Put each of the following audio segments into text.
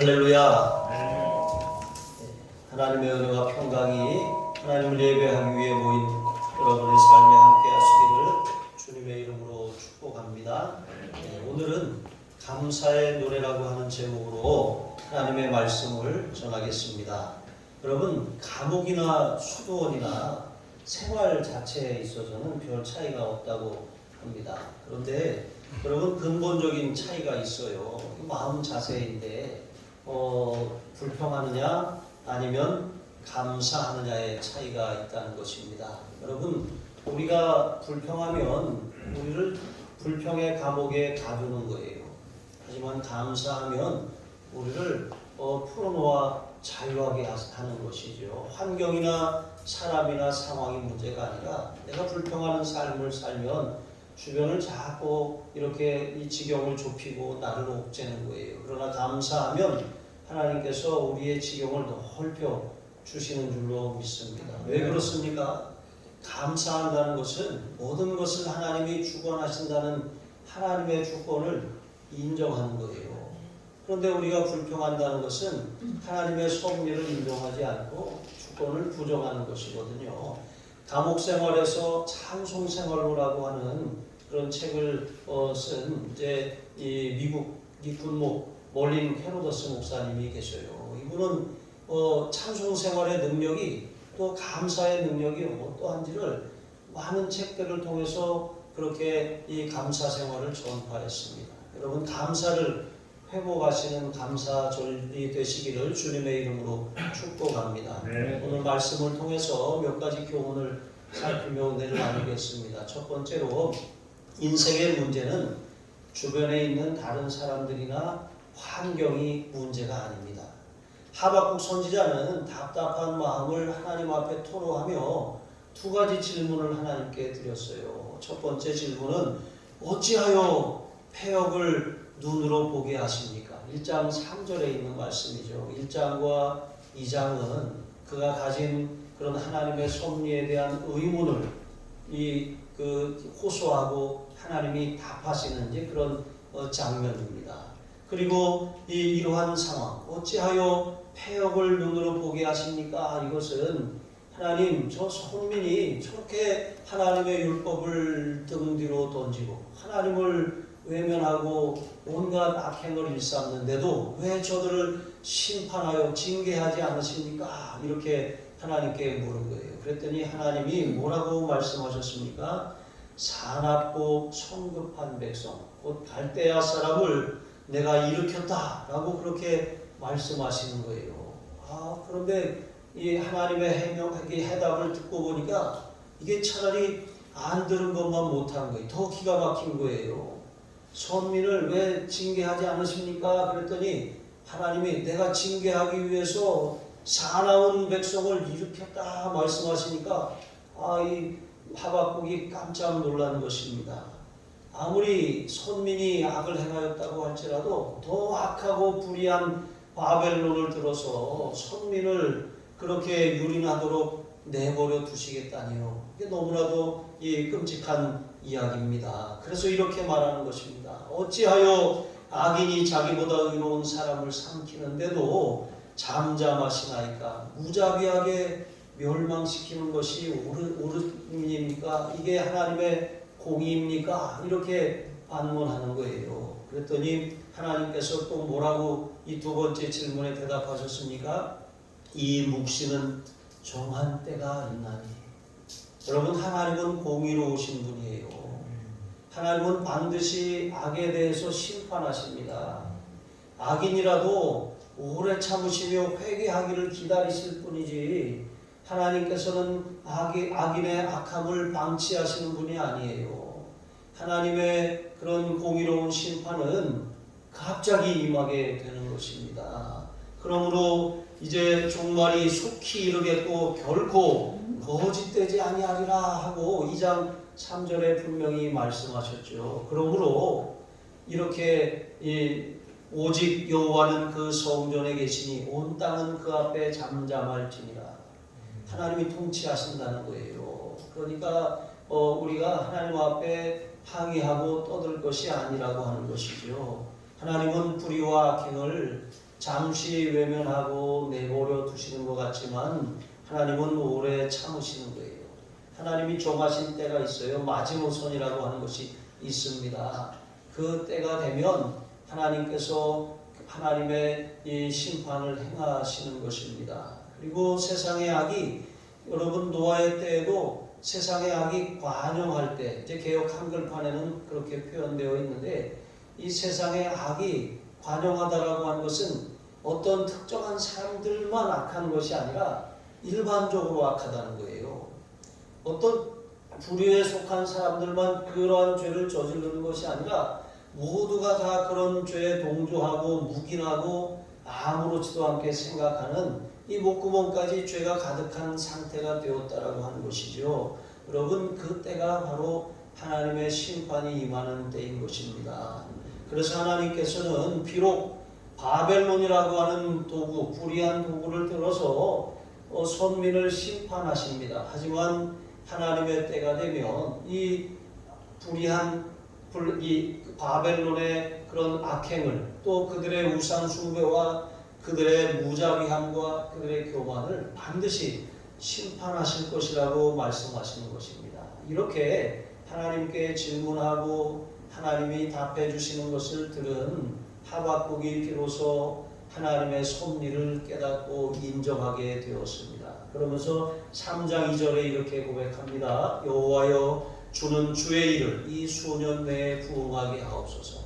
할렐루야. 하나님의 은혜와 평강이 하나님을 예배하기 위해 모인 여러분의 삶에 함께 하시기를 주님의 이름으로 축복합니다. 오늘은 감사의 노래라고 하는 제목으로 하나님의 말씀을 전하겠습니다. 여러분, 감옥이나 수도원이나 생활 자체에 있어서는 별 차이가 없다고 합니다. 그런데 여러분, 근본적인 차이가 있어요. 마음 자세인데 불평하느냐 아니면 감사하느냐의 차이가 있다는 것입니다. 여러분, 우리가 불평하면 우리를 불평의 감옥에 가두는 거예요. 하지만 감사하면 우리를 풀어놓아 자유하게 하는 것이죠. 환경이나 사람이나 상황이 문제가 아니라 내가 불평하는 삶을 살면 주변을 자꾸 이렇게 이 지경을 좁히고 나를 옥죄는 거예요. 그러나 감사하면 하나님께서 우리의 지경을 넓혀 주시는 줄로 믿습니다. 왜 그렇습니까? 감사한다는 것은 모든 것을 하나님이 주관하신다는 하나님의 주권을 인정하는 거예요. 그런데 우리가 불평한다는 것은 하나님의 섭리를 인정하지 않고 주권을 부정하는 것이거든요. 감옥 생활에서 찬송 생활로라고 하는 그런 책을 쓴 이제 이 미국 이 군목 몰린 헤로더스 목사님이 계셔요. 이분은 찬송 생활의 능력이 또 감사의 능력이 어떠한지를 많은 책들을 통해서 그렇게 이 감사 생활을 전파했습니다. 여러분, 감사를 회복하시는 감사절이 되시기를 주님의 이름으로 축복합니다. 오늘 말씀을 통해서 몇 가지 교훈을 살피며 은혜를 나누겠습니다. 첫 번째로, 인생의 문제는 주변에 있는 다른 사람들이나 환경이 문제가 아닙니다. 하박국 선지자는 답답한 마음을 하나님 앞에 토로하며 두 가지 질문을 하나님께 드렸어요. 첫 번째 질문은 어찌하여 패역을 눈으로 보게 하십니까? 1장 3절에 있는 말씀이죠. 1장과 2장은 그가 가진 그런 하나님의 섭리에 대한 의문을 호소하고 하나님이 답하시는 그런 장면입니다. 그리고 이러한 상황, 어찌하여 패역을 눈으로 보게 하십니까? 이것은 하나님, 저 선민이 저렇게 하나님의 율법을 등 뒤로 던지고 하나님을 외면하고 온갖 악행을 일삼는데도 왜 저들을 심판하여 징계하지 않으십니까? 이렇게 하나님께 물은 거예요. 그랬더니 하나님이 뭐라고 말씀하셨습니까? 사납고 성급한 백성, 곧 갈대아 사람을 내가 일으켰다 라고 그렇게 말씀하시는 거예요. 그런데 이 하나님의 해답을 듣고 보니까 이게 차라리 안 들은 것만 못한 거예요. 더 기가 막힌 거예요. 선민을 왜 징계하지 않으십니까? 그랬더니 하나님이 내가 징계하기 위해서 사나운 백성을 일으켰다 말씀하시니까 이 하박국이 깜짝 놀라는 것입니다. 아무리 선민이 악을 행하였다고 할지라도 더 악하고 불의한 바벨론을 들어서 선민을 그렇게 유린하도록 내버려 두시겠다니요. 이게 너무나도 끔찍한 이야기입니다. 그래서 이렇게 말하는 것입니다. 어찌하여 악인이 자기보다 의로운 사람을 삼키는데도 잠잠하시나이까? 무자비하게 멸망시키는 것이 옳음입니까? 이게 하나님의 공의입니까? 이렇게 반문하는 거예요. 그랬더니 하나님께서 또 뭐라고 이 두 번째 질문에 대답하셨습니까? 이 묵시는 정한 때가 있나니. 여러분, 하나님은 공의로우신 분이에요. 하나님은 반드시 악에 대해서 심판하십니다. 악인이라도 오래 참으시며 회개하기를 기다리실 뿐이지 하나님께서는 악인의 악함을 방치하시는 분이 아니에요. 하나님의 그런 공의로운 심판은 갑자기 임하게 되는 것입니다. 그러므로 이제 종말이 속히 이르겠고 결코 거짓되지 아니하리라 하고 2장 3절에 분명히 말씀하셨죠. 그러므로 이렇게 오직 여호와는 그 성전에 계시니 온 땅은 그 앞에 잠잠할지니라. 하나님이 통치하신다는 거예요. 그러니까 우리가 하나님 앞에 항의하고 떠들 것이 아니라고 하는 것이죠. 하나님은 불의와 악행을 잠시 외면하고 내버려 두시는 것 같지만 하나님은 오래 참으시는 거예요. 하나님이 정하신 때가 있어요. 마지노선이라고 하는 것이 있습니다. 그 때가 되면 하나님께서 하나님의 이 심판을 행하시는 것입니다. 그리고 세상의 악이, 여러분 노아의 때에도 세상의 악이 관영할 때, 이제 개역 한글판에는 그렇게 표현되어 있는데, 이 세상의 악이 관영하다라고 하는 것은 어떤 특정한 사람들만 악한 것이 아니라 일반적으로 악하다는 거예요. 어떤 부류에 속한 사람들만 그러한 죄를 저지르는 것이 아니라 모두가 다 그런 죄에 동조하고 묵인하고 아무렇지도 않게 생각하는 이 목구멍까지 죄가 가득한 상태가 되었다라고 하는 것이죠. 여러분, 그 때가 바로 하나님의 심판이 임하는 때인 것입니다. 그래서 하나님께서는 비록 바벨론이라고 하는 도구, 불의한 도구를 들어서 선민을 심판하십니다. 하지만 하나님의 때가 되면 이 불의한 이 바벨론의 그런 악행을, 또 그들의 우상 숭배와 그들의 무자비함과 그들의 교만을 반드시 심판하실 것이라고 말씀하시는 것입니다. 이렇게 하나님께 질문하고 하나님이 답해 주시는 것을 들은 하박국이 비로소 하나님의 섭리를 깨닫고 인정하게 되었습니다. 그러면서 3장 2절에 이렇게 고백합니다. 여호와여, 주는 주의 일을 이 수년 내에 부응하게 하옵소서.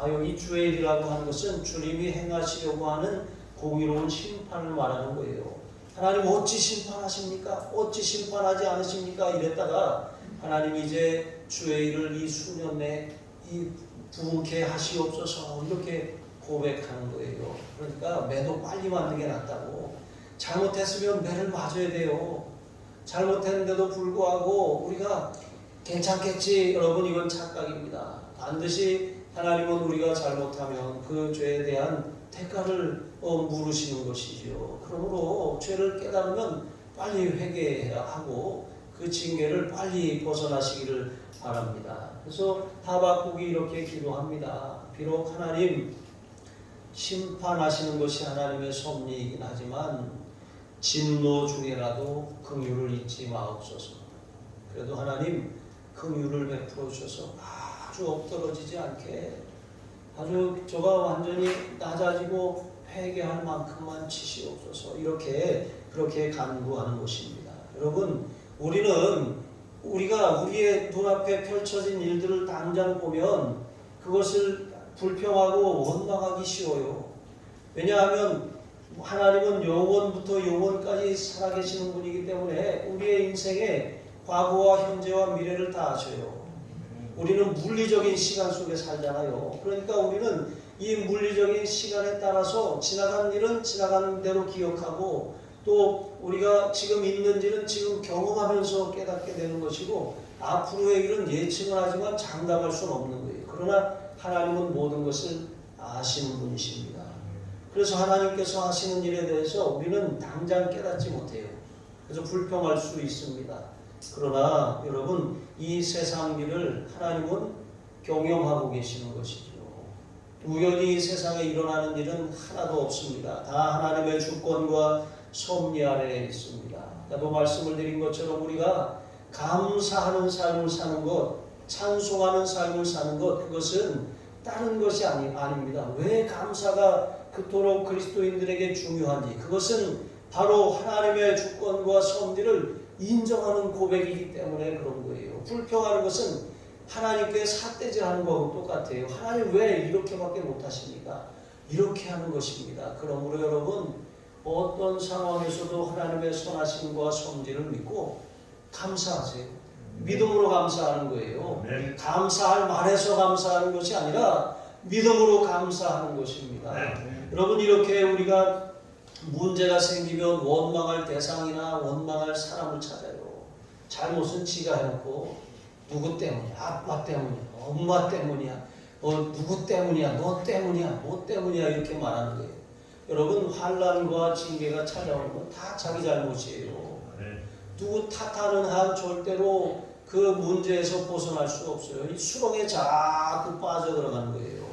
여기 주의 일이라고 하는 것은 주님이 행하시려고 하는 공의로운 심판을 말하는 거예요. 하나님 어찌 심판하십니까? 어찌 심판하지 않으십니까? 이랬다가 하나님이 이제 주의 일을 이 수년 내에 부응케 하시옵소서 이렇게 고백하는 거예요. 그러니까 매도 빨리 만든 게 낫다고. 잘못했으면 매를 맞아야 돼요. 잘못했는데도 불구하고 우리가 괜찮겠지. 여러분, 이건 착각입니다. 반드시 하나님은 우리가 잘못하면 그 죄에 대한 대가를 물으시는 것이죠. 그러므로 죄를 깨달으면 빨리 회개해야 하고 그 징계를 빨리 벗어나시기를 바랍니다. 그래서 하박국이 이렇게 기도합니다. 비록 하나님 심판하시는 것이 하나님의 섭리이긴 하지만 진노 중에라도 긍휼을 잊지 마옵소서. 그래도 하나님 긍휼을 베풀어 주셔서 아주 엎드러지지 않게, 아주 저가 완전히 낮아지고 회개할 만큼만 치시옵소서. 그렇게 간구하는 것입니다. 여러분, 우리가 우리의 눈앞에 펼쳐진 일들을 당장 보면 그것을 불평하고 원망하기 쉬워요. 왜냐하면 하나님은 영원부터 영원까지 살아계시는 분이기 때문에 우리의 인생에 과거와 현재와 미래를 다 아셔요. 우리는 물리적인 시간 속에 살잖아요. 그러니까 우리는 이 물리적인 시간에 따라서 지나간 일은 지나간 대로 기억하고, 또 우리가 지금 있는지는 지금 경험하면서 깨닫게 되는 것이고, 앞으로의 일은 예측은 하지만 장담할 수는 없는 거예요. 그러나 하나님은 모든 것을 아시는 분이십니다. 그래서 하나님께서 하시는 일에 대해서 우리는 당장 깨닫지 못해요. 그래서 불평할 수 있습니다. 그러나 여러분, 이 세상 일을 하나님은 경영하고 계시는 것이죠. 우연히 세상에 일어나는 일은 하나도 없습니다. 다 하나님의 주권과 섭리 아래에 있습니다. 나도 말씀을 드린 것처럼 우리가 감사하는 삶을 사는 것, 찬송하는 삶을 사는 것, 그것은 다른 것이 아닙니다. 왜 감사가 그토록 그리스도인들에게 중요한지, 그것은 바로 하나님의 주권과 섭리를 인정하는 고백이기 때문에 그런 거예요. 불평하는 것은 하나님께 삿대질하는 거하고 똑같아요. 하나님 왜 이렇게밖에 못하십니까? 이렇게 하는 것입니다. 그러므로 여러분, 어떤 상황에서도 하나님의 선하심과 섭리를 믿고 감사하세요. 믿음으로 감사하는 거예요. 감사할 만해서 감사하는 것이 아니라 믿음으로 감사하는 것입니다. 여러분, 이렇게 우리가 문제가 생기면 원망할 대상이나 원망할 사람을 찾아요. 잘못은 지가 해놓고 누구 때문이야? 아빠 때문이야? 엄마 때문이야? 누구 때문이야? 너 때문이야? 뭐 때문이야? 이렇게 말하는 거예요. 여러분, 환난과 징계가 찾아오는 건 다 자기 잘못이에요. 누구 탓하는 한 절대로 그 문제에서 벗어날 수 없어요. 이 수렁에 자꾸 빠져들어가는 거예요.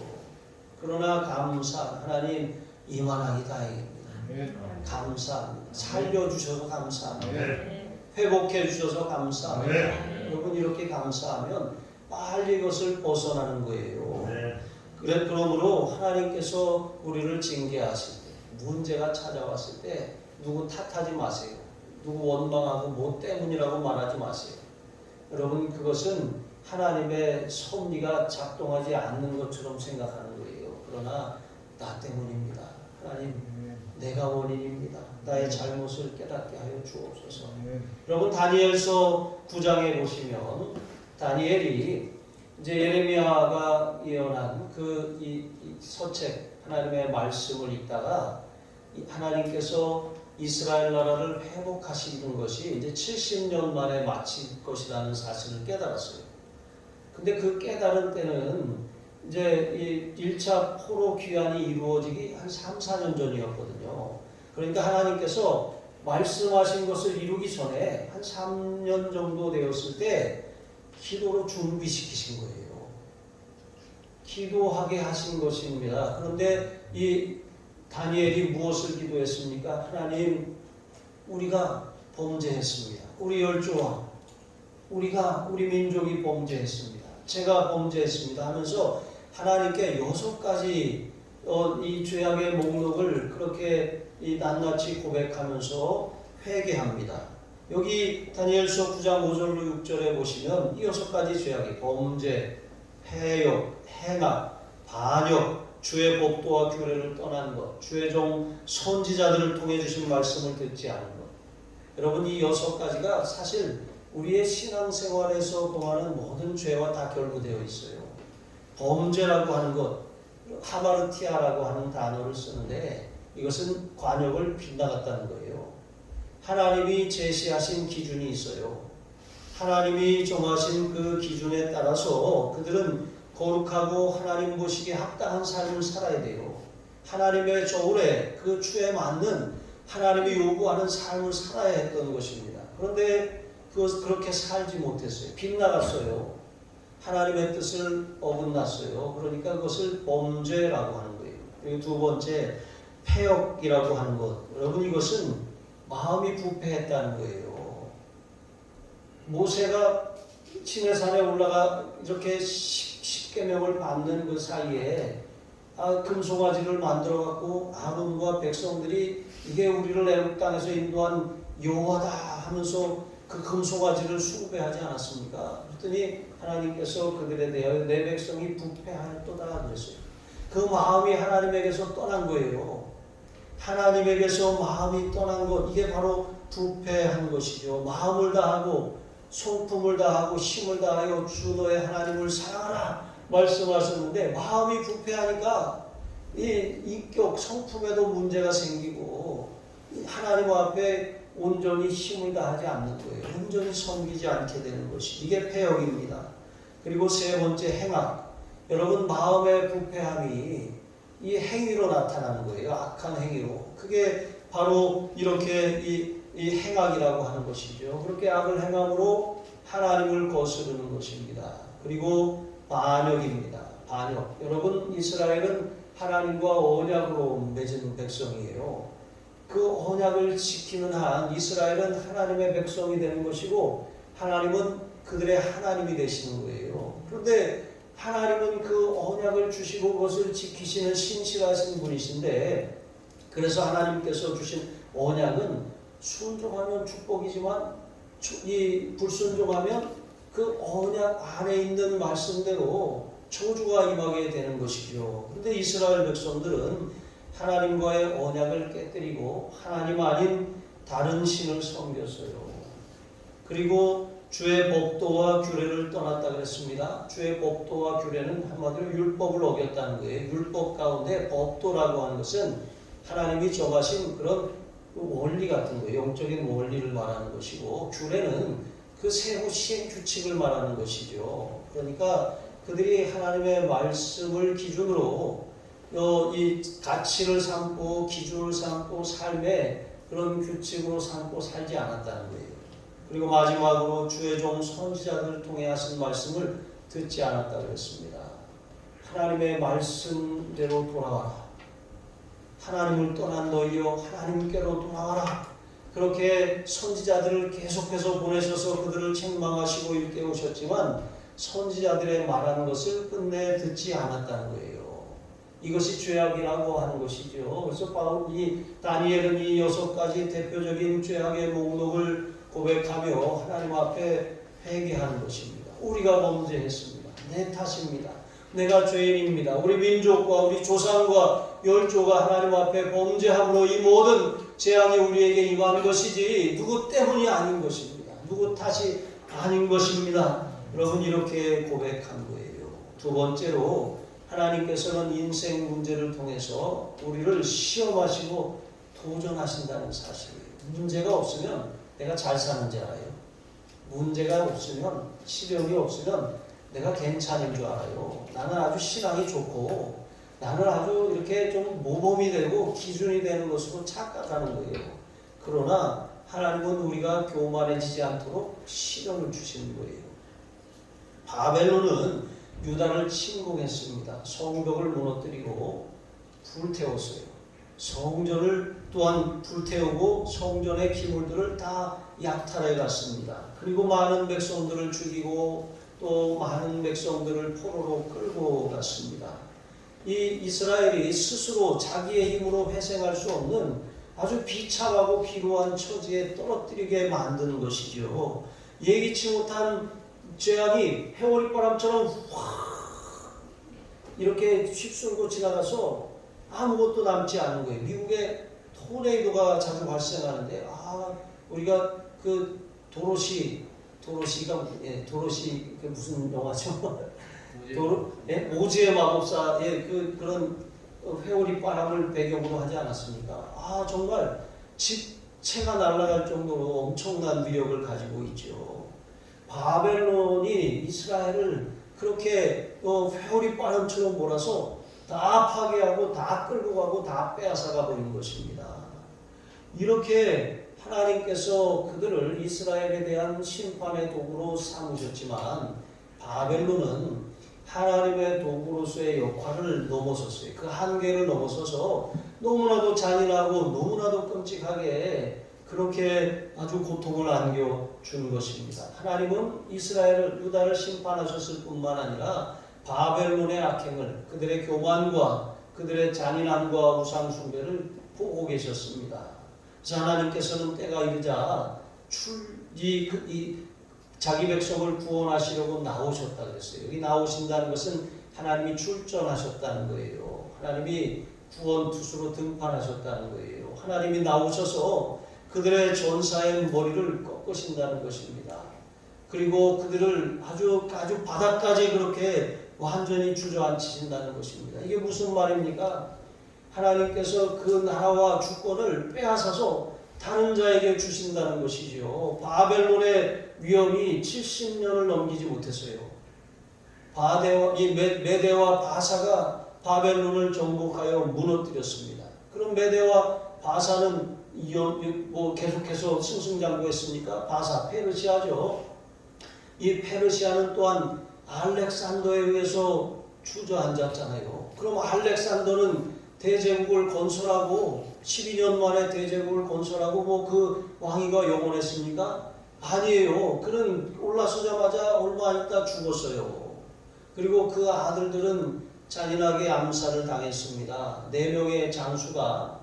그러나 감사, 하나님 이만하기 다행입니다. 감사합니다. 살려주셔서 감사합니다. 회복해 주셔서 감사합니다. 여러분 이렇게 감사하면 빨리 이것을 벗어나는 거예요. 그러므로 하나님께서 우리를 징계하실 때, 문제가 찾아왔을 때 누구 탓하지 마세요. 누구 원망하고 뭐 때문이라고 말하지 마세요. 여러분 그것은 하나님의 섭리가 작동하지 않는 것처럼 생각하는 거예요. 그러나 나 때문입니다. 하나님 내가 원인입니다. 나의 잘못을 깨닫게 하여 주옵소서. 여러분 다니엘서 9장에 보시면 다니엘이 이제 예레미야가 예언한 이 서책 하나님의 말씀을 읽다가 하나님께서 이스라엘 나라를 회복하시는 것이 이제 70년 만에 마칠 것이라는 사실을 깨달았어요. 근데 그 깨달은 때는 이제 이 1차 포로 귀환이 이루어지기 한 3, 4년 전이었거든요. 그러니까 하나님께서 말씀하신 것을 이루기 전에 한 3년 정도 되었을 때 기도로 준비시키신 거예요. 기도하게 하신 것입니다. 그런데 이 다니엘이 무엇을 기도했습니까? 하나님, 우리가 범죄했습니다. 우리 열조와 우리 민족이 범죄했습니다. 제가 범죄했습니다 하면서 하나님께 6가지 이 죄악의 목록을 그렇게 낱낱이 고백하면서 회개합니다. 여기 다니엘서 9장 5절로 6절에 보시면 이 6가지 죄악이 범죄, 해역, 행악, 반역, 주의 법도와 규례를 떠난 것, 주의 종 선지자들을 통해 주신 말씀을 듣지 않은 것. 여러분 이 6가지가 사실 우리의 신앙생활에서 범하는 모든 죄와 다 결부되어 있어요. 범죄라고 하는 것, 하마르티아라고 하는 단어를 쓰는데 이것은 관역을 빗나갔다는 거예요. 하나님이 제시하신 기준이 있어요. 하나님이 정하신 그 기준에 따라서 그들은 거룩하고 하나님 보시기에 합당한 삶을 살아야 돼요. 하나님의 저울에 그 추에 맞는 하나님이 요구하는 삶을 살아야 했던 것입니다. 그런데 그렇게 살지 못했어요. 빗나갔어요. 하나님의 뜻을 어긋났어요. 그러니까 그것을 범죄라고 하는 거예요. 그리고 두 번째, 패역이라고 하는 것. 여러분 이것은 마음이 부패했다는 거예요. 모세가 시내산에 올라가 이렇게 십계명을 받는 그 사이에 금송아지를 만들어 갖고 아론과 백성들이 이게 우리를 애굽 땅에서 인도한 여호와다 하면서 그 금송아지를 숭배하지 않았습니까? 그랬더니 하나님께서 그들에 대하여 내 백성이 부패하였도다 그랬어요. 그 마음이 하나님에게서 떠난 거예요. 하나님에게서 마음이 떠난 것, 이게 바로 부패한 것이죠. 마음을 다하고 성품을 다하고 힘을 다하여 주 너의 하나님을 사랑하라 말씀하셨는데 마음이 부패하니까 이 인격 성품에도 문제가 생기고 하나님 앞에 온전히 힘을 다하지 않는 거예요. 온전히 섬기지 않게 되는 것이 이게 패역입니다. 그리고 세 번째 행악. 여러분 마음의 부패함이 이 행위로 나타나는 거예요. 악한 행위로. 그게 바로 이렇게 이 행악이라고 하는 것이죠. 그렇게 악을 행함으로 하나님을 거스르는 것입니다. 그리고 반역입니다. 반역. 여러분 이스라엘은 하나님과 언약으로 맺은 백성이에요. 그 언약을 지키는 한 이스라엘은 하나님의 백성이 되는 것이고 하나님은 그들의 하나님이 되시는 거예요. 그런데 하나님은 그 언약을 주시고 그것을 지키시는 신실하신 분이신데 그래서 하나님께서 주신 언약은 순종하면 축복이지만 이 불순종하면 그 언약 안에 있는 말씀대로 저주가 임하게 되는 것이죠. 그런데 이스라엘 백성들은 하나님과의 언약을 깨뜨리고 하나님 아닌 다른 신을 섬겼어요. 그리고 주의 법도와 규례를 떠났다 그랬습니다. 주의 법도와 규례는 한마디로 율법을 어겼다는 거예요. 율법 가운데 법도라고 하는 것은 하나님이 정하신 그런 원리 같은 거예요. 영적인 원리를 말하는 것이고 규례는 그 세후 시행 규칙을 말하는 것이죠. 그러니까 그들이 하나님의 말씀을 기준으로 이 가치를 삼고 기준을 삼고 삶의 그런 규칙으로 삼고 살지 않았다는 거예요. 그리고 마지막으로 주의 종 선지자들을 통해 하신 말씀을 듣지 않았다 그랬습니다. 하나님의 말씀대로 돌아와라. 하나님을 떠난 너희여 하나님께로 돌아와라. 그렇게 선지자들을 계속해서 보내셔서 그들을 책망하시고 일깨우셨지만 선지자들의 말하는 것을 끝내 듣지 않았다는 거예요. 이것이 죄악이라고 하는 것이죠. 그래서 바울이 다니엘은 이 6가지 대표적인 죄악의 목록을 고백하며 하나님 앞에 회개하는 것입니다. 우리가 범죄했습니다. 내 탓입니다. 내가 죄인입니다. 우리 민족과 우리 조상과 열조가 하나님 앞에 범죄함으로 이 모든 재앙이 우리에게 임한 것이지 누구 때문이 아닌 것입니다. 누구 탓이 아닌 것입니다. 여러분 이렇게 고백한 거예요. 두 번째로 하나님께서는 인생 문제를 통해서 우리를 시험하시고 도전하신다는 사실이에요. 문제가 없으면 내가 잘 사는 줄 알아요. 문제가 없으면 시련이 없으면 내가 괜찮은 줄 알아요. 나는 아주 신앙이 좋고 나는 아주 이렇게 좀 모범이 되고 기준이 되는 것으로 착각하는 거예요. 그러나 하나님은 우리가 교만해지지 않도록 시련을 주시는 거예요. 바벨론은 유다를 침공했습니다. 성벽을 무너뜨리고 불태웠어요. 성전을 또한 불태우고 성전의 기물들을 다 약탈해 갔습니다. 그리고 많은 백성들을 죽이고 또 많은 백성들을 포로로 끌고 갔습니다. 이 이스라엘이 스스로 자기의 힘으로 회생할 수 없는 아주 비참하고 비루한 처지에 떨어뜨리게 만드는 것이죠. 예기치 못한 재앙이 해오리바람처럼 확 이렇게 휩쓸고 지나가서 아무것도 남지 않은 거예요. 미국에 토네이도가 자주 발생하는데 우리가 그 도로시가 도로시 그 무슨 영화죠? 오즈의 마법사의 그런 회오리 바람을 배경으로 하지 않았습니까? 정말 집채가 날아갈 정도로 엄청난 위력을 가지고 있죠. 바벨론이 이스라엘을 그렇게 회오리 바람처럼 몰아서 다 파괴하고 다 끌고 가고 다 빼앗아가 버린 것입니다. 이렇게 하나님께서 그들을 이스라엘에 대한 심판의 도구로 삼으셨지만 바벨론은 하나님의 도구로서의 역할을 넘어섰어요. 그 한계를 넘어서서 너무나도 잔인하고 너무나도 끔찍하게 그렇게 아주 고통을 안겨준 것입니다. 하나님은 이스라엘을 유다를 심판하셨을 뿐만 아니라 바벨론의 악행을 그들의 교만과 그들의 잔인함과 우상숭배를 보고 계셨습니다. 그래서 하나님께서는 때가 이르자 자기 백성을 구원하시려고 나오셨다 그랬어요. 여기 나오신다는 것은 하나님이 출전하셨다는 거예요. 하나님이 구원투수로 등판하셨다는 거예요. 하나님이 나오셔서 그들의 전사의 머리를 꺾으신다는 것입니다. 그리고 그들을 아주 바닥까지 그렇게 완전히 주저앉히신다는 것입니다. 이게 무슨 말입니까? 하나님께서 그 나라와 주권을 빼앗아서 다른 자에게 주신다는 것이죠. 바벨론의 위험이 70년을 넘기지 못했어요. 메대와 바사가 바벨론을 정복하여 무너뜨렸습니다. 그럼 메대와 바사는 계속해서 승승장구했습니까? 바사 페르시아죠. 이 페르시아는 또한 알렉산더에 의해서 주저앉았잖아요. 그럼 알렉산더는 대제국을 건설하고 12년 만에 대제국을 건설하고 그 왕위가 영원했습니까? 아니에요. 그는 올라서자마자 얼마 있다 죽었어요. 그리고 그 아들들은 잔인하게 암살을 당했습니다. 4명의 장수가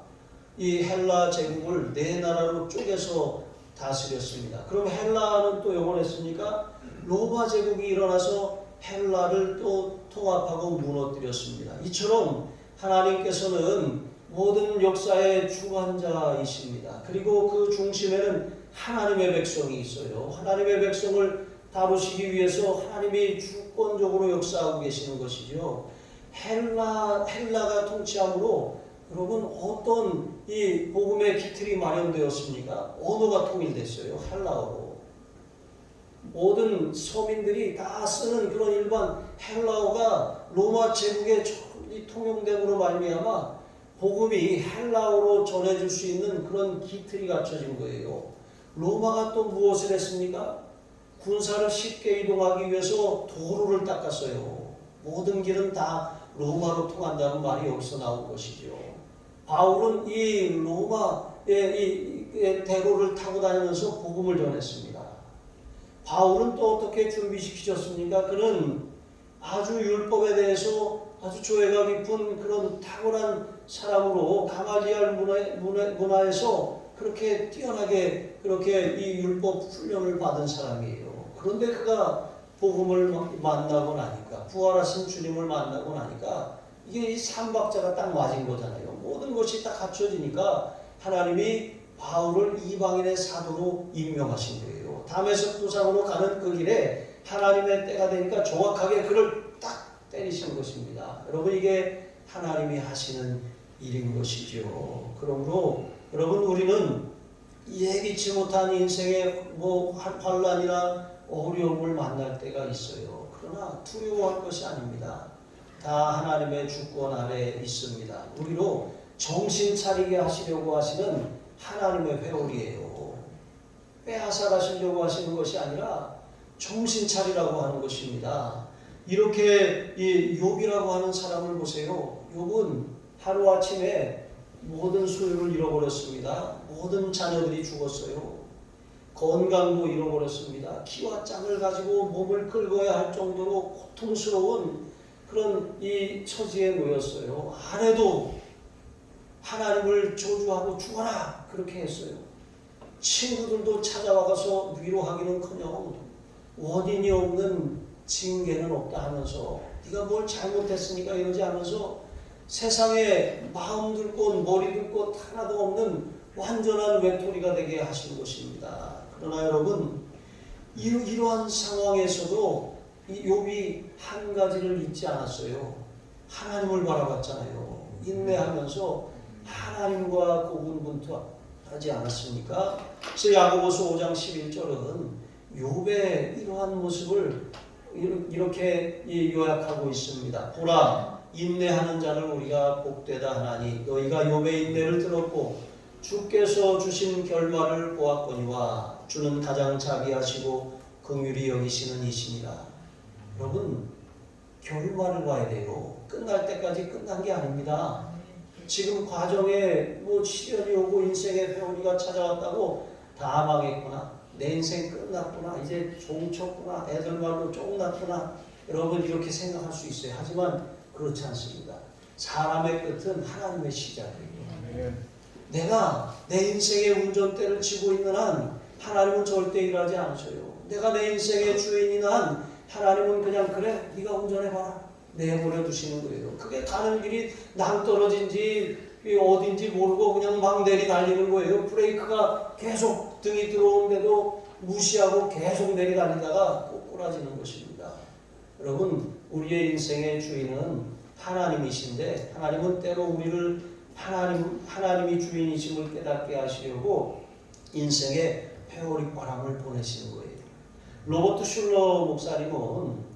이 헬라 제국을 4나라로 쪼개서 다스렸습니다. 그럼 헬라는 또 영원했습니까? 로마 제국이 일어나서 헬라를 또 통합하고 무너뜨렸습니다. 이처럼 하나님께서는 모든 역사의 주관자이십니다. 그리고 그 중심에는 하나님의 백성이 있어요. 하나님의 백성을 다루시기 위해서 하나님이 주권적으로 역사하고 계시는 것이죠. 헬라가 통치함으로 여러분 어떤 이 복음의 기틀이 마련되었습니까? 언어가 통일됐어요. 헬라어로. 모든 서민들이 다 쓰는 그런 일반 헬라어가 로마 제국의 통용됨으로 말미암아 복음이 헬라어로 전해질 수 있는 그런 기틀이 갖춰진 거예요. 로마가 또 무엇을 했습니까? 군사를 쉽게 이동하기 위해서 도로를 닦았어요. 모든 길은 다 로마로 통한다는 말이 여기서 나온 것이죠. 바울은 이 로마의 이 대로를 타고 다니면서 복음을 전했습니다. 바울은 또 어떻게 준비시키셨습니까? 그는 아주 율법에 대해서 아주 조예가 깊은 그런 탁월한 사람으로 가말리알 문화에서 그렇게 뛰어나게 그렇게 이 율법 훈련을 받은 사람이에요. 그런데 그가 복음을 만나고 나니까, 부활하신 주님을 만나고 나니까 이게 이 삼박자가 딱 맞은 거잖아요. 모든 것이 딱 갖춰지니까 하나님이 바울을 이방인의 사도로 임명하신 거예요. 다메섹 도상으로 가는 그 길에 하나님의 때가 되니까 정확하게 그를 딱 때리신 것입니다. 여러분, 이게 하나님이 하시는 일인 것이죠. 그러므로 여러분, 우리는 예기치 못한 인생의 환란이나 어려움을 만날 때가 있어요. 그러나 두려워할 것이 아닙니다. 다 하나님의 주권 아래에 있습니다. 우리로 정신 차리게 하시려고 하시는 하나님의 회오리예요. 빼앗아가시려고 하시는 것이 아니라 정신 차리라고 하는 것입니다. 이렇게 이 욥이라고 하는 사람을 보세요. 욥은 하루아침에 모든 소유를 잃어버렸습니다. 모든 자녀들이 죽었어요. 건강도 잃어버렸습니다. 키와 짝을 가지고 몸을 긁어야 할 정도로 고통스러운 그런 이 처지에 놓였어요. 아내도 하나님을 저주하고 죽어라 그렇게 했어요. 친구들도 찾아와서 위로하기는커녕 원인이 없는 징계는 없다 하면서 네가 뭘 잘못했으니까 이러지 하면서 세상에 마음 둘 곳 머리 둘 곳 하나도 없는 완전한 외톨이가 되게 하신 것입니다. 그러나 여러분, 이러한 상황에서도 이 욥이 한 가지를 잊지 않았어요. 하나님을 바라봤잖아요. 인내하면서 하나님과 고군분투하지 않았습니까? 그래서 야고보서 5장 11절은 욥의 이러한 모습을 이렇게 요약하고 있습니다. 보라, 인내하는 자를 우리가 복되다 하나니 너희가 욥의 인내를 들었고 주께서 주신 결말을 보았거니와 주는 가장 자비하시고 긍휼히 여기시는 이시니라. 여러분, 결말을 봐야 돼요. 끝날 때까지 끝난 게 아닙니다. 지금 과정에 시련이 오고 인생의 회오리가 찾아왔다고 다 망했구나, 내 인생 끝났구나, 이제 종쳤구나, 애들 말로 쫑났구나, 여러분 이렇게 생각할 수 있어요. 하지만 그렇지 않습니다. 사람의 끝은 하나님의 시작이에요. 내가 내 인생의 운전대를 쥐고 있는 한 하나님은 절대 일하지 않으셔요. 내가 내 인생의 주인인 한 하나님은 그냥 그래 네가 운전해봐라 내버려 두시는 거예요. 그게 가는 길이 낭떠러진지 어딘지 모르고 그냥 막 내리달리는 거예요. 브레이크가 계속 등이 들어오는데도 무시하고 계속 내리달리다가 꼬꾸라지는 것입니다. 여러분, 우리의 인생의 주인은 하나님이신데 하나님은 때로 우리를 하나님이 주인이심을 깨닫게 하시려고 인생의 회오리 바람을 보내시는 거예요. 로버트 슐러 목사님은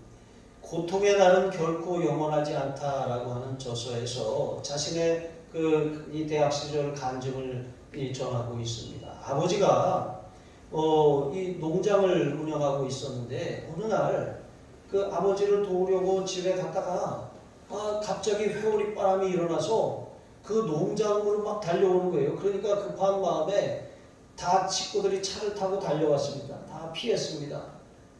고통의 날은 결코 영원하지 않다라고 하는 저서에서 자신의 이 대학 시절 간증을 전하고 있습니다. 아버지가 이 농장을 운영하고 있었는데 어느 날 그 아버지를 도우려고 집에 갔다가 갑자기 회오리 바람이 일어나서 그 농장으로 막 달려오는 거예요. 그러니까 급한 마음에 다 식구들이 차를 타고 달려왔습니다. 다 피했습니다.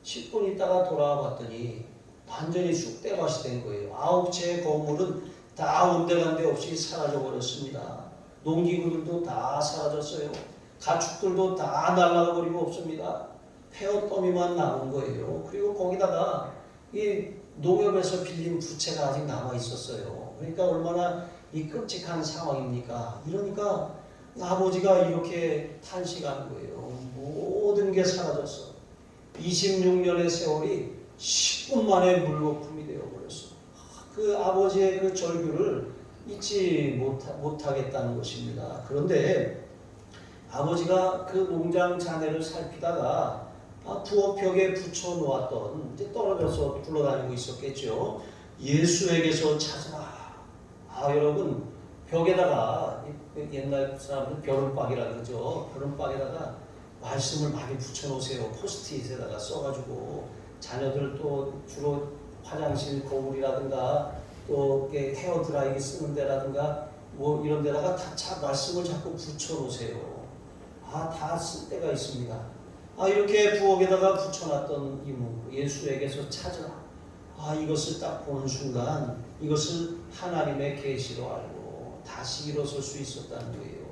10분 있다가 돌아와 봤더니 완전히 쑥대밭이 된 거예요. 9채의 건물은 다 온데간데 없이 사라져 버렸습니다. 농기구들도 다 사라졌어요. 가축들도 다 날아가 버리고 없습니다. 폐허더미만 남은 거예요. 그리고 거기다가 이 농협에서 빌린 부채가 아직 남아 있었어요. 그러니까 얼마나 이 끔찍한 상황입니까? 이러니까 아버지가 이렇게 탄식하는 거예요. 모든 게 사라졌어. 26년의 세월이 10분 만에 물거품이 되어버렸어. 그 아버지의 그 절규를 잊지 못하겠다는 것입니다. 그런데 아버지가 그 농장 잔해를 살피다가 부엌벽에 붙여놓았던, 이제 떨어져서 굴러다니고 있었겠죠. 예수에게서 찾아라. 여러분, 벽에다가 옛날 사람들은 벼른박이라 그러죠. 벼른박에다가 말씀을 많이 붙여놓으세요. 포스트잇에다가 써가지고 자녀들 또 주로 화장실 거울이라든가 또 헤어드라이기 쓰는 데라든가 뭐 이런 데다가 말씀을 자꾸 붙여놓으세요. 다 쓸 때가 있습니다. 이렇게 부엌에다가 붙여놨던 이문 예수에게서 찾으라. 이것을 딱 보는 순간 이것을 하나님의 계시로 알고 다시 일어설 수 있었다는 거예요.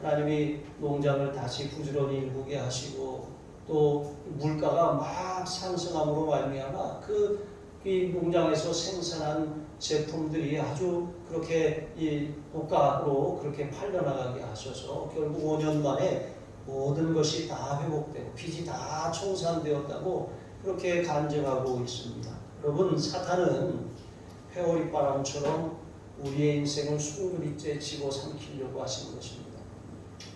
하나님이 농장을 다시 부지런히 일구게 하시고 또 물가가 막 상승함으로 말미암아 이 농장에서 생산한 제품들이 아주 그렇게 이 고가로 그렇게 팔려나가게 하셔서 결국 5년 만에 모든 것이 다 회복되고 빚이 다 청산되었다고 그렇게 간증하고 있습니다. 여러분, 사탄은 회오리바람처럼 우리의 인생을 송두리째 집어삼키려고 하시는 것입니다.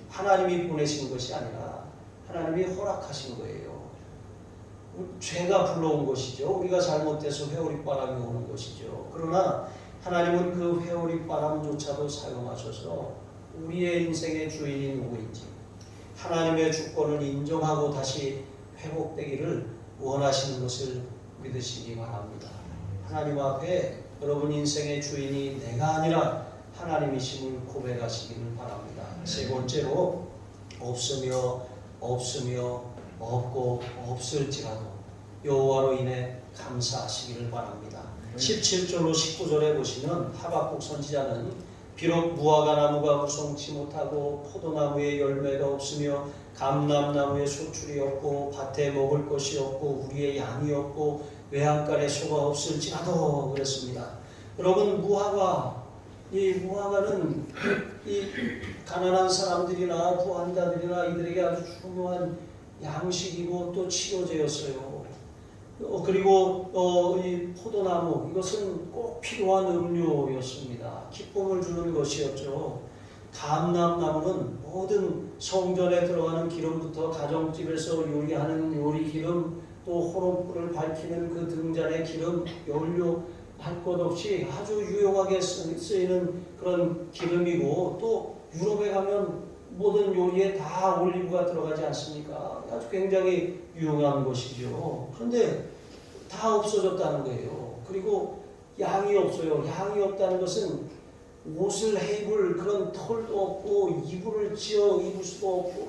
하나님이 보내신 것이 아니라 하나님이 허락하신 거예요. 죄가 불러온 것이죠. 우리가 잘못해서 회오리바람이 오는 것이죠. 그러나 하나님은 그 회오리바람조차도 사용하셔서 우리의 인생의 주인이 누구인지 하나님의 주권을 인정하고 다시 회복되기를 원하시는 것을 믿으시기 바랍니다. 하나님 앞에 여러분 인생의 주인이 내가 아니라 하나님이심을 고백하시기를 바랍니다. 세 번째로 없으며 없고 없을지라도 여호와로 인해 감사하시기를 바랍니다. 17절로 19절에 보시면 하박국 선지자는 비록 무화과 나무가 무성치 못하고 포도나무에 열매가 없으며 감람나무에 소출이 없고 밭에 먹을 것이 없고 우리의 양이 없고 외양간에 소가 없을지라도 그랬습니다. 여러분, 이 무화과는 이 가난한 사람들이나 부한자들이나 이들에게 아주 중요한 양식이고 또 치료제였어요. 그리고 이 포도나무, 이것은 꼭 필요한 음료였습니다. 기쁨을 주는 것이었죠. 감람나무는 모든 성전에 들어가는 기름부터 가정집에서 요리하는 요리 기름, 또 호롱불을 밝히는 그 등잔의 기름, 연료 할 것 없이 아주 유용하게 쓰이는 그런 기름이고, 또 유럽에 가면 모든 요리에 다 올리브가 들어가지 않습니까? 아주 굉장히 유용한 것이죠. 그런데 다 없어졌다는 거예요. 그리고 양이 없어요. 양이 없다는 것은 옷을 해입을 그런 털도 없고 이불을 지어 입을 수도 없고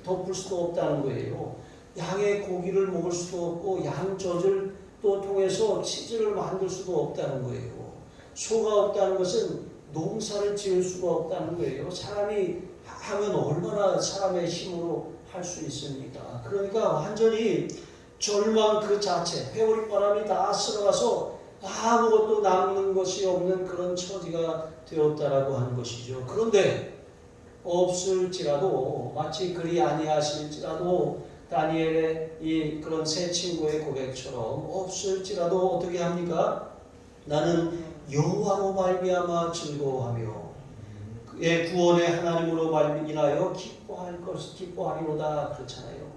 덮을 수도 없다는 거예요. 양의 고기를 먹을 수도 없고 양젖을 또 통해서 치즈를 만들 수도 없다는 거예요. 소가 없다는 것은 농사를 지을 수가 없다는 거예요. 사람이 하면 얼마나 사람의 힘으로 할 수 있습니까? 그러니까 완전히 절망 그 자체, 회오리바람이 다 쓸어가서 아무것도 남는 것이 없는 그런 처지가 되었다라고 하는 것이죠. 그런데 없을지라도, 마치 아니하실지라도 다니엘의 이 그런 세 친구의 고백처럼 없을지라도 어떻게 합니까? 나는 여호와로 말미암아 즐거워하며 그의 구원의 하나님으로 인하여 기뻐하리로다 그렇잖아요.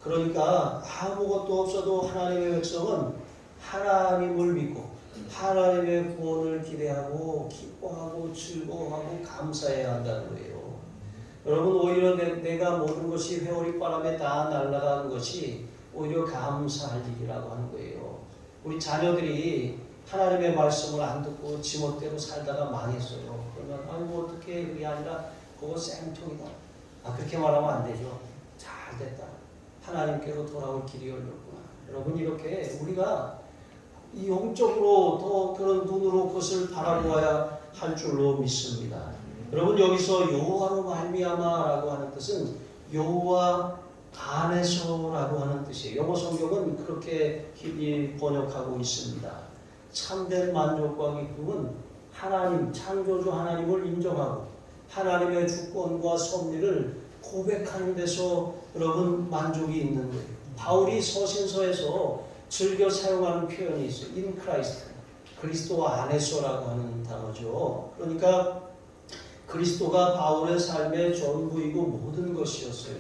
그러니까 아무것도 없어도 하나님의 백성은 하나님을 믿고 하나님의 구원을 기대하고 기뻐하고 즐거워하고 감사해야 한다는 거예요. 여러분, 오히려 내가 모든 것이 회오리바람에 다 날아가는 것이 오히려 감사할 일이라고 하는 거예요. 우리 자녀들이 하나님의 말씀을 안 듣고 지멋대로 살다가 망했어요. 그러면 아이고 어떻게, 그게 아니라 그거 쌤통이다. 그렇게 말하면 안 되죠. 잘 됐다. 하나님께로 돌아올 길이 열렸구나. 여러분, 이렇게 우리가 이 영적으로 더 그런 눈으로 그것을 바라보아야 할 줄로 믿습니다. 여러분, 여기서 여호와로 말미암아라고 하는 뜻은 여호와 안에서라고 하는 뜻이에요. 영어 성경은 그렇게 번역하고 있습니다. 참된 만족과 기쁨은 하나님, 창조주 하나님을 인정하고 하나님의 주권과 섭리를 고백하는 데서 여러분 만족이 있는 거예요. 바울이 서신서에서 즐겨 사용하는 표현이 있어요. In Christ, 그리스도 안에서라고 하는 단어죠. 그러니까 그리스도가 바울의 삶의 전부이고 모든 것이었어요.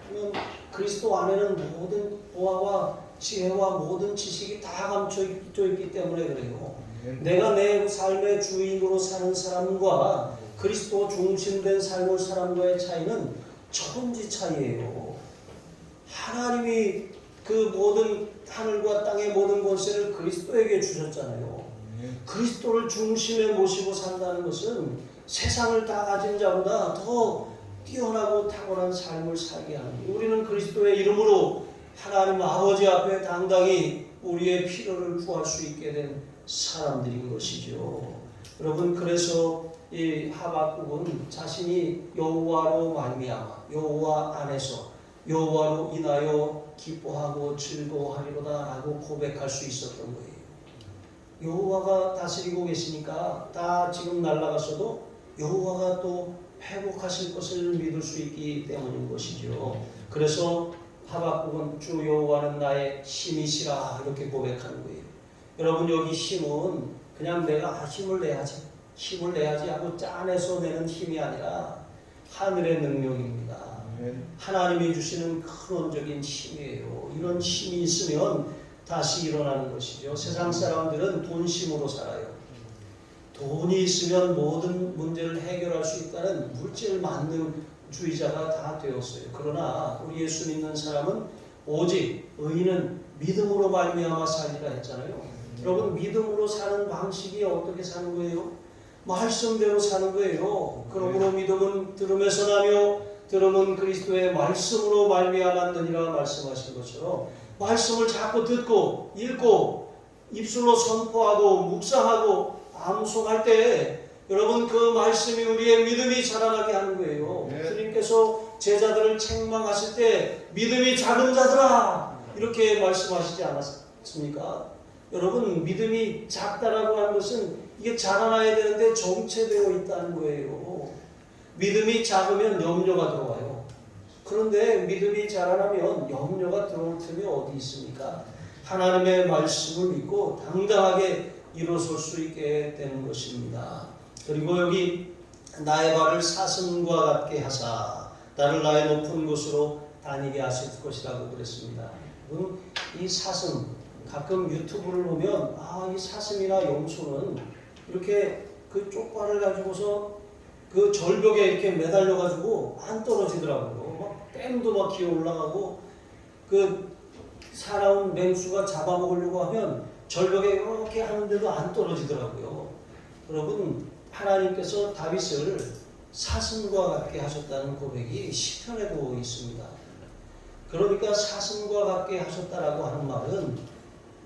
그러면 그리스도 안에는 모든 보화와 지혜와 모든 지식이 다 감춰 있기 때문에 그래요. 내가 내 삶의 주인으로 사는 사람과 그리스도 중심된 삶을 사람과의 차이는 천지 차이예요. 하나님이 그 모든 하늘과 땅의 모든 권세를 그리스도에게 주셨잖아요. 그리스도를 중심에 모시고 산다는 것은 세상을 다 가진 자보다 더 뛰어나고 탁월한 삶을 살게 하는 거예요. 우리는 그리스도의 이름으로 하나님 아버지 앞에 당당히 우리의 필요를 구할 수 있게 된 사람들인 것이죠. 여러분, 그래서 이 하박국은 자신이 여호와로 말미암아 여호와 안에서 여호와로 인하여 기뻐하고 즐거워하리로다라고 고백할 수 있었던 거예요. 여호와가 다스리고 계시니까 다 지금 날아갔어도 여호와가 또 회복하실 것을 믿을 수 있기 때문인 것이죠. 그래서 하박국은 주 여호와는 나의 힘이시라 이렇게 고백하는 거예요. 여러분, 여기 힘은 그냥 내가 힘을 내야지 하고 짜내서 내는 힘이 아니라 하늘의 능력입니다. 하나님이 주시는 근원적인 힘이에요. 이런 힘이 있으면 다시 일어나는 것이죠. 세상 사람들은 돈심으로 살아요. 돈이 있으면 모든 문제를 해결할 수 있다는 물질 만능주의자가 다 되었어요. 그러나 우리 예수 믿는 사람은 오직 의인은 믿음으로 말미암아 살리라 했잖아요. 여러분, 믿음으로 사는 방식이 어떻게 사는 거예요? 말씀대로 사는 거예요. 그러므로 믿음은 들음에서 나며 들음은 그리스도의 말씀으로 말미암았느니라 말씀하신 것처럼 말씀을 자꾸 듣고 읽고 입술로 선포하고 묵상하고 암송할 때 여러분, 그 말씀이 우리의 믿음이 자라나게 하는 거예요. 주님께서 제자들을 책망하실 때 믿음이 작은 자들아 이렇게 말씀하시지 않았습니까? 여러분, 믿음이 작다라고 하는 것은 이게 자라나야 되는데 정체되어 있다는 거예요. 믿음이 작으면 염려가 들어와요. 그런데 믿음이 자라나면 염려가 들어올 틈이 어디 있습니까? 하나님의 말씀을 믿고 당당하게 일어설 수 있게 되는 것입니다. 그리고 여기 나의 발을 사슴과 같게 하사 나를 나의 높은 곳으로 다니게 하실 것이라고 그랬습니다. 이 사슴, 가끔 유튜브를 보면 이 사슴이나 염소는 이렇게 그 쪽발을 가지고서 그 절벽에 이렇게 매달려 가지고 안 떨어지더라고요. 막 댐도 막 기어 올라가고 그 살아온 맹수가 잡아먹으려고 하면 절벽에 이렇게 하는데도 안 떨어지더라고요. 여러분, 하나님께서 다윗을 사슴과 같게 하셨다는 고백이 시편에도 있습니다. 그러니까 사슴과 같게 하셨다라고 하는 말은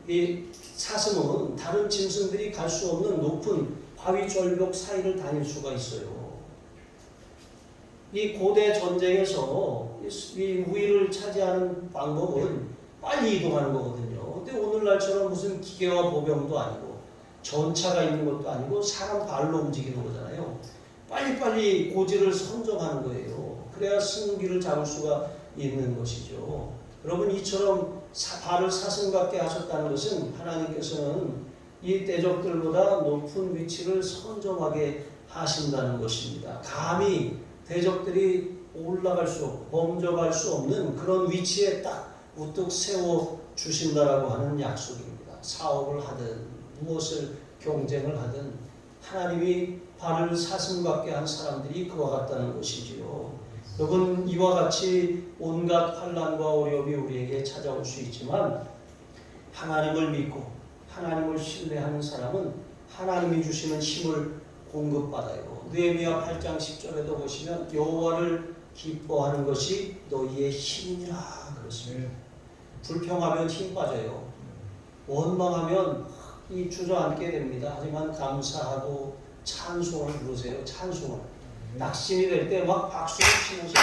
이 사슴은 다른 짐승들이 갈 수 없는 높은 바위 절벽 사이를 다닐 수가 있어요. 이 고대 전쟁에서 이 우위를 차지하는 방법은 빨리 이동하는 거거든요. 근데 오늘날처럼 무슨 기계와 보병도 아니고 전차가 있는 것도 아니고 사람 발로 움직이는 거잖아요. 빨리빨리 고지를 선점하는 거예요. 그래야 승기를 잡을 수가 있는 것이죠. 여러분, 이처럼 발을 사슴 같게 하셨다는 것은 하나님께서는 이 대적들보다 높은 위치를 선점하게 하신다는 것입니다. 감히 대적들이 올라갈 수 없고 범접할 수 없는 그런 위치에 딱 우뚝 세워 주신다라고 하는 약속입니다. 사업을 하든 무엇을 경쟁을 하든 하나님이 발을 사슴 같게 한 사람들이 그와 같다는 것이지요. 여러분, 이와 같이 온갖 환난과 어려움이 우리에게 찾아올 수 있지만 하나님을 믿고 하나님을 신뢰하는 사람은 하나님이 주시는 힘을 공급받아요. 느헤미야 8장 10절에도 보시면 여호와를 기뻐하는 것이 너희의 힘이라 그렇습니다. 불평하면 힘 빠져요. 원망하면 이 주저앉게 됩니다. 하지만 감사하고 찬송을 부르세요. 찬송을. 낙심이 될 때 막 박수를 치면서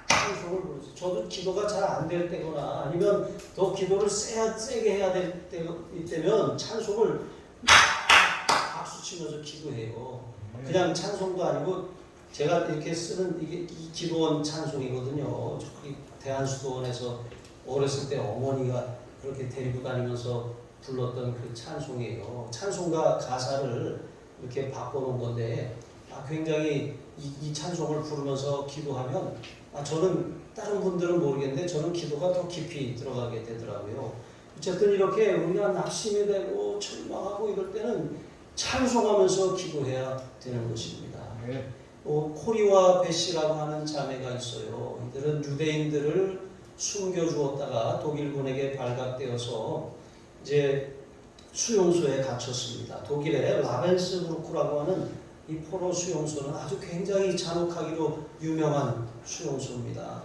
찬송을 부르세요. 저도 기도가 잘 안 될 때거나 아니면 더 기도를 세게 해야 될 때면 찬송을 박수 치면서 기도해요. 그냥 찬송도 아니고 제가 이렇게 쓰는 이게 이 기도원 찬송이거든요. 저기 대한수도원에서 어렸을 때 어머니가 그렇게 데리고 다니면서 불렀던 그 찬송이에요. 찬송가 가사를 이렇게 바꿔놓은 건데 굉장히 이 찬송을 부르면서 기도하면 저는 다른 분들은 모르겠는데 저는 기도가 더 깊이 들어가게 되더라고요. 어쨌든 이렇게 우리가 낙심이 되고 절망하고 이럴 때는 찬송하면서 기도해야 되는 것입니다. 코리와 베시라고 하는 자매가 있어요. 이들은 유대인들을 숨겨주었다가 독일군에게 발각되어서 이제 수용소에 갇혔습니다. 독일의 라벤스부르크라고 하는 이 포로 수용소는 아주 굉장히 잔혹하기로 유명한 수용소입니다.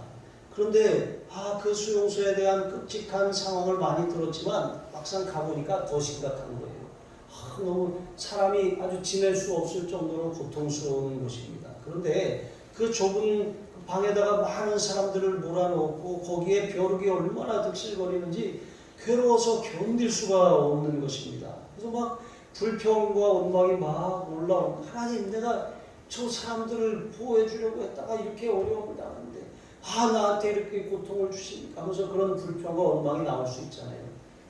그런데 그 수용소에 대한 끔찍한 상황을 많이 들었지만 막상 가보니까 더 심각한 거예요. 너무 사람이 아주 지낼 수 없을 정도로 고통스러운 곳입니다. 그런데 그 좁은 방에다가 많은 사람들을 몰아넣고 거기에 벼룩이 얼마나 득실거리는지 괴로워서 견딜 수가 없는 것입니다. 그래서 막 불평과 원망이 막 올라오고, 하나님, 내가 저 사람들을 보호해 주려고 했다가 이렇게 어려움을 당하는데 나한테 이렇게 고통을 주십니까 하면서 그런 불평과 원망이 나올 수 있잖아요.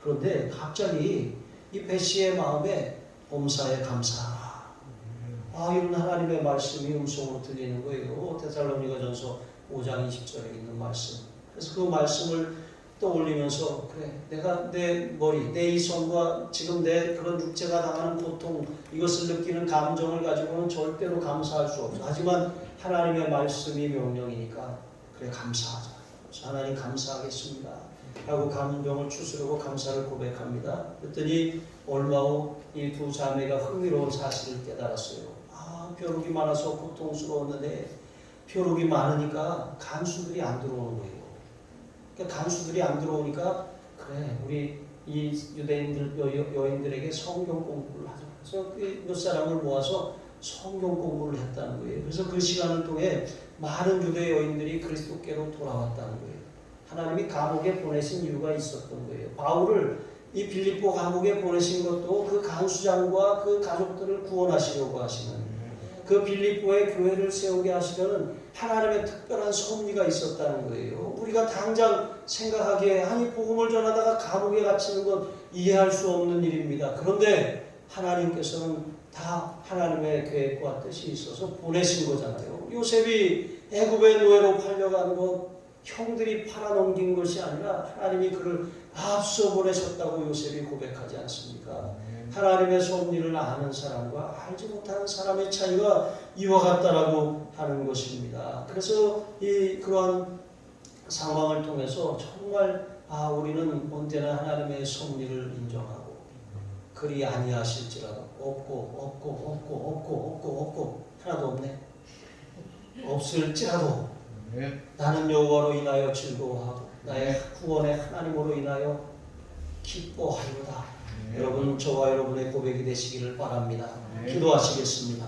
그런데 갑자기 이 배씨의 마음에 범사에 감사하라, 이런 하나님의 말씀이 음성으로 들리는 거예요. 데살로니가전서 5장 20절에 있는 말씀. 그래서 그 말씀을 떠올리면서, 그래, 내가 내 머리, 내 이 손과 지금 내 그런 육체가 당하는 고통, 이것을 느끼는 감정을 가지고는 절대로 감사할 수 없어. 하지만 하나님의 말씀이 명령이니까 그래, 감사하자. 그래서 하나님 감사하겠습니다 하고 감정을 추스르고 감사를 고백합니다. 그랬더니 얼마 후 이 두 자매가 흥미로운 사실을 깨달았어요. 벼룩이 많아서 고통스러웠는데 벼룩이 많으니까 간수들이 안 들어오는 거예요. 그러니까 간수들이 안 들어오니까, 그래, 우리 이 유대인들 여인들에게 성경 공부를 하자. 그래서 몇 사람을 모아서 성경 공부를 했다는 거예요. 그래서 그 시간을 통해 많은 유대 여인들이 그리스도께로 돌아왔다는 거예요. 하나님이 감옥에 보내신 이유가 있었던 거예요. 바울을 이 빌립보 감옥에 보내신 것도 그 간수장과 그 가족들을 구원하시려고 하시는, 그 빌립보의 교회를 세우게 하시려는 하나님의 특별한 섭리가 있었다는 거예요. 우리가 당장 생각하기에 복음을 전하다가 감옥에 갇히는 건 이해할 수 없는 일입니다. 그런데 하나님께서는 다 하나님의 계획과 뜻이 있어서 보내신 거잖아요. 요셉이 애굽의 노예로 팔려간 것, 형들이 팔아넘긴 것이 아니라 하나님이 그를 앞서 보내셨다고 요셉이 고백하지 않습니까? 하나님의 섭리를 아는 사람과 알지 못하는 사람의 차이가 이와 같다라고 하는 것입니다. 그래서 그러한 상황을 통해서 정말 우리는 언제나 하나님의 섭리를 인정하고, 그리 아니하실지라도 없고 하나도 없네. 없을지라도 나는 여호와로 인하여 즐거워하고 나의 구원의 하나님으로 인하여 기뻐하리로다. 여러분, 저와 여러분의 고백이 되시기를 바랍니다. 기도하시겠습니다.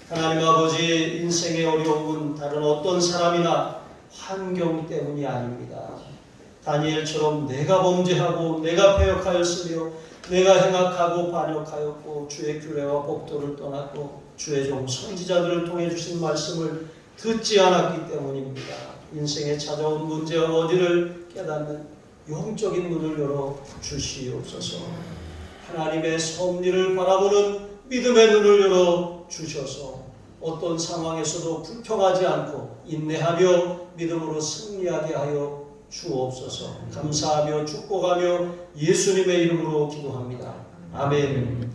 하나님 아버지, 인생의 어려움은 다른 어떤 사람이나 환경 때문이 아닙니다. 다니엘처럼 내가 범죄하고 내가 패역하였으며 내가 행악하고 반역하였고 주의 규례와 법도를 떠났고 주의 종 선지자들을 통해 주신 말씀을 듣지 않았기 때문입니다. 인생에 찾아온 문제와 원인을 깨닫는 영적인 문을 열어 주시옵소서. 하나님의 섭리를 바라보는 믿음의 눈을 열어 주셔서 어떤 상황에서도 불평하지 않고 인내하며 믿음으로 승리하게 하여 주옵소서. 감사하며 축복하며 예수님의 이름으로 기도합니다. 아멘.